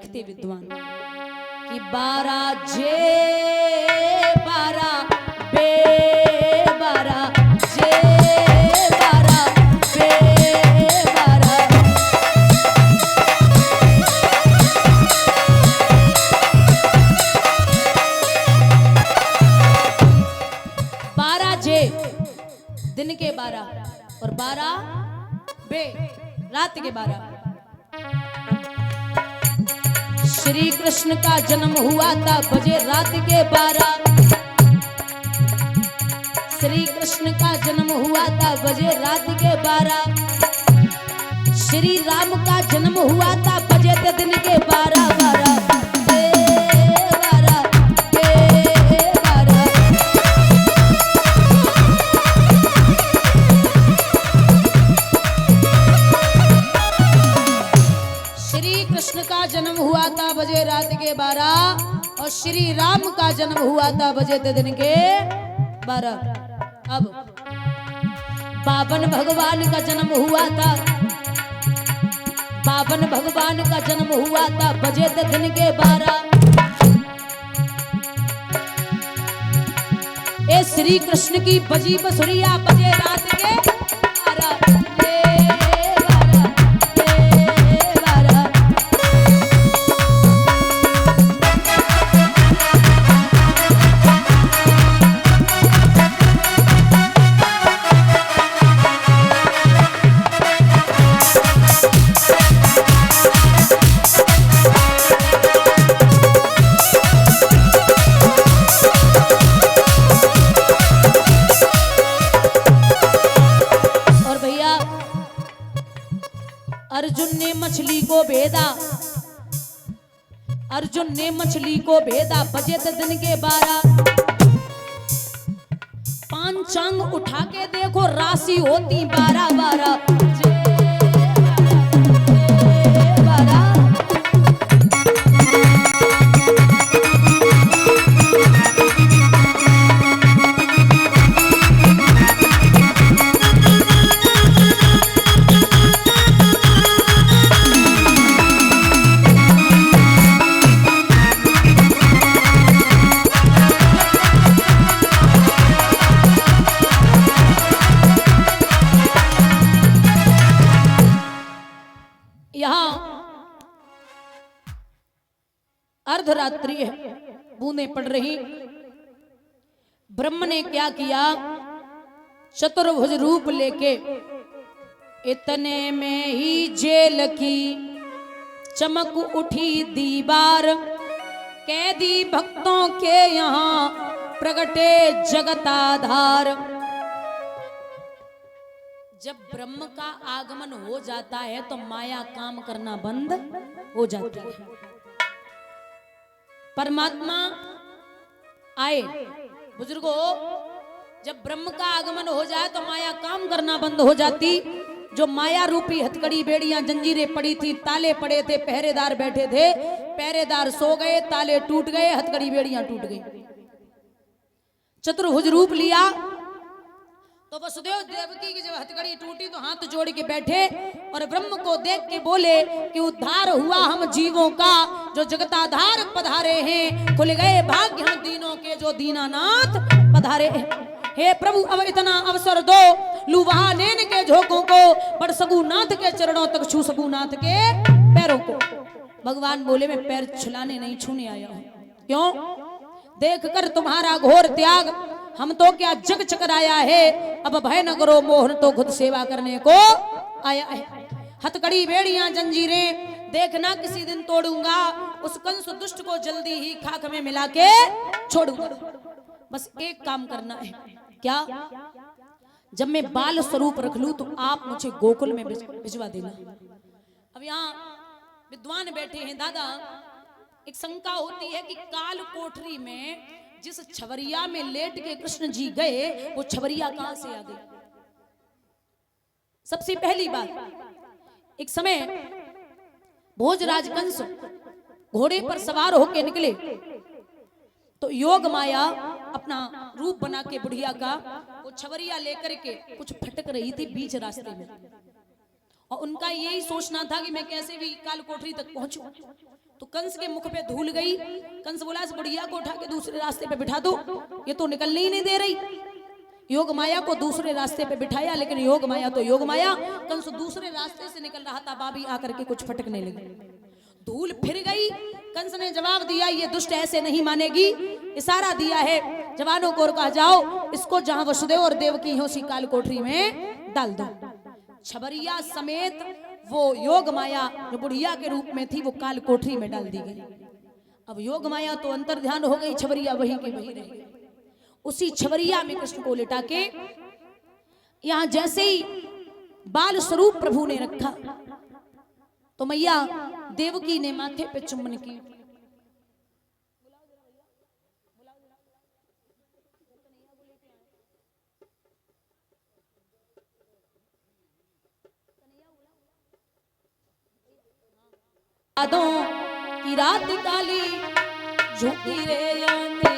लिखते विद्वान कि 12 जे 12 बे 12 जे 12 बे 12 12 जे दिन के 12 और 12 बे रात के 12। श्री कृष्ण का जन्म हुआ था बजे रात के 12। श्री कृष्ण का जन्म हुआ था बजे रात के 12। श्री राम का जन्म हुआ था बजे थे दिन के 12 12 का जन्म हुआ था बजे रात के 12 और श्री राम का जन्म हुआ था बजे थे दिन के 12। अब बावन भगवान का जन्म हुआ था, बावन भगवान का जन्म हुआ था बजे थे दिन के 12। ए श्री कृष्ण की बजी बसुरिया बजे रात के 12। अर्जुन ने मछली को भेदा, अर्जुन ने मछली को भेदा बजे थे दिन के 12। पांचांग उठा के देखो राशि होती 12 12 अर्धरात्रि है, बूंदें पड़ रही। ब्रह्म ने क्या किया, चतुर्भुज रूप लेके इतने में ही जेल की चमक उठी दीवार, कैदी भक्तों के यहाँ प्रगटे जगताधार। जब ब्रह्म का आगमन हो जाता है तो माया काम करना बंद हो जाती है। परमात्मा आए, बुजुर्गों, जब ब्रह्म का आगमन हो जाए तो माया काम करना बंद हो जाती। जो माया रूपी हथकड़ी बेड़ियां जंजीरें पड़ी थी, ताले पड़े थे, पहरेदार बैठे थे, पहरेदार सो गए, ताले टूट गए, हथकड़ी बेड़ियां टूट गई। चतुर्भुज रूप लिया तो वसुदेव देवकी की जब हथकड़ी टूटी तो हाथ जोड़ के बैठे और ब्रह्म को देख के बोले कि उद्धार हुआ हम जीवों का, जो जगताधार पधारे हैं, खुल गए भाग्य हम दीनों के, जो दीनानाथ पधारे हैं। हे प्रभु अब इतना अवसर दो, लू वहां नैन के झोंकों को, बढ़ सगुनाथ के चरणों तक छू सगुनाथ के पैरों को। भगवान बोले मैं पैर छुलाने नहीं छूने आया हूं। क्यों? देख कर तुम्हारा घोर त्याग हम तो क्या जग चकराया है, अब भय न करो मोहन तो खुद सेवा करने को आया है। हथकड़ी बेड़ियां जंजीरें देखना किसी दिन तोड़ूंगा, उस कंस दुष्ट को जल्दी ही खाक में मिला के छोड़ूंगा। बस एक काम करना है, क्या? जब मैं बाल स्वरूप रख लूं तो आप मुझे गोकुल में भिजवा देना। अब यहाँ विद्वान बैठे हैं दादा, एक शंका होती है कि काल कोठरी में जिस छवरिया में लेट के कृष्ण जी गए वो छवरिया कहां से आ गई? सबसे पहली बात, एक समय भोजराज कंस घोड़े पर सवार होकर निकले तो योग माया अपना रूप बना के बुढ़िया का वो छवरिया लेकर के कुछ फटक रही थी बीच रास्ते में, और उनका यही सोचना था कि मैं कैसे भी काल कोठरी तक पहुंचूं। तो कंस के मुख पे धूल गई। कंस बोला इस बुढ़िया को उठा के दूसरे रास्ते पे बिठा दो, ये तो निकलने ही नहीं दे रही। योग माया को दूसरे रास्ते पे बिठाया, लेकिन योग माया तो योग माया। कंस दूसरे रास्ते से निकल रहा था, बाबी आकर के कुछ फटकने लगी, धूल फिर गई। कंस ने जवाब दिया ये दुष्ट ऐसे नहीं मानेगी। इशारा दिया है जवानों को और कहा जाओ इसको जहां वसुदेव और देवकी हैं उसी काल कोठरी में डाल दो। छबरिया समेत वो योग माया जो बुढ़िया के रूप में थी वो काल कोठरी में डाल दी गई। अब योग माया तो अंतर ध्यान हो गई, छबरिया वही की वही रह गई। उसी छबरिया में कृष्ण को लिटा के यहां जैसे ही बाल स्वरूप प्रभु ने रखा तो मैया देवकी ने माथे पे चुम्बन की। यादों की रात काली झुकी रे अंधेरी